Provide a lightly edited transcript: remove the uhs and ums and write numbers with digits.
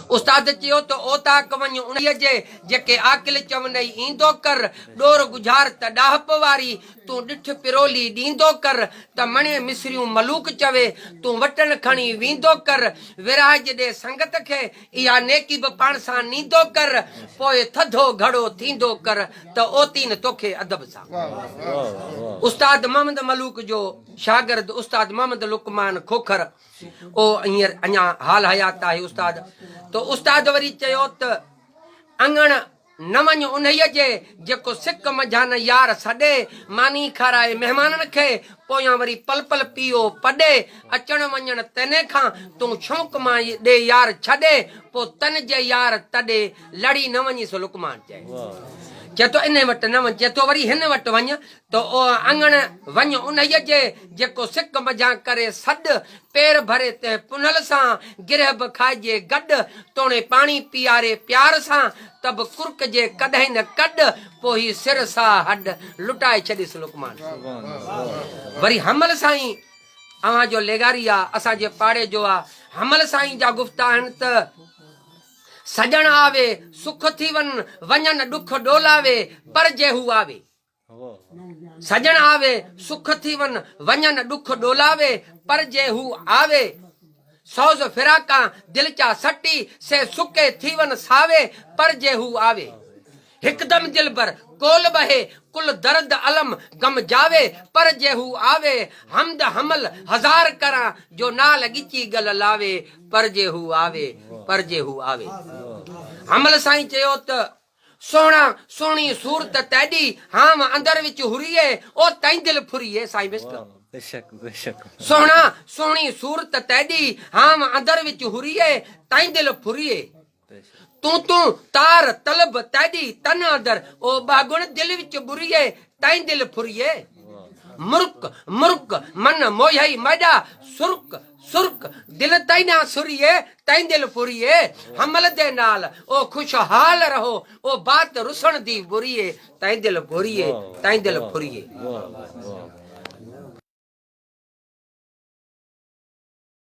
उस्ताद चयो तो ओ ताक वञ उन्हीअ जे जेके आकिल चवंदई ईंदो कर डोर गुजार त ॾाहप वारी तूं ॾिठ पिरोली ॾींदो कर त मणे मिसरियूं मलूक चवे तूं वटन खणी वींदो कर विराज ॾे संगत खे इहा नेकी बि पाण सां नींदो कर पोइ थधो घड़ो थींदो कर त ओती न तोखे अदब सां। उस्ताद मोहम्मद मलूक जो शागिर्द उस्ताद मोहम्मद लुकमान खोखर ओ हींअर अञा हाल हयात आहे उस्ताद। तो उस्ताद वरी चयो त अंगण न वञ उन्हीअ जे जेको सिक मझान यार सॾे मानी खाराए महिमाननि खे पोयां वरी पल पल पीओ पॾे अचण वञण तने खां तूं शौक़ मां ॾे यार छॾे पोइ तन जे यार तॾे लड़ी न वञीस लुकमान चए चए तो इन वटि न वञ चए तो वरी हिन वटि वञ तो ओ अंगण वञ उन्हीअ जे जेको सिक मझां करे सॾ पेर भरे ते पुनल सां गिरह बि खाइजे गॾु तोणे पाणी पीआरे प्यार सां तब कुर्क जे कॾहिं न कॾ पोइ ही सिर सां हॾ लुटाए छॾिस लुकमान। वरी हमल साईं अवां जो लेगारी आहे असांजे पाड़े जो आहे हमल साईं जा गुफ़्ता आहिनि त सजण आवे सुख थी वञन ॾुख डोलावे पर जे हू आवे सजण आवे सुख थी वञन ॾुख डोलावे पर जे हू आवे सौज फिराका दिल चा सटी से सुके थी वन सावे पर जे हू आवे हिकदम दिल भर कोल बहे कुल दर्द अलम गम जावे पर जे हू आवे हमद हमल हजार करा जो नाल गिची गल लावे पर जे हू आवे पर जे हू आवे। हमल साईं चयो त सोहणा सोहणी सूरत तैडी हाम अंदर विच हुरिए ओ तई दिल फुरिए साईं बिस्क बेशक बेशक सोहणा सोहणी सूरत तैडी हाम अंदर विच हुरिए तई दिल फुरिए तू तू तार तलब तैडी तन अंदर ओ बागुण दिल विच बुरिए तई दिल फुरिए मुर्क मुर्क मन मोहई मडा सुर्क सुर्क दिल तई ना सुरिए तई दिल फुरिए हमल दे नाल ओ खुशहाल रहो ओ बात रुसण दी बुरिए तई दिल फुरिए तई दिल फुरिए।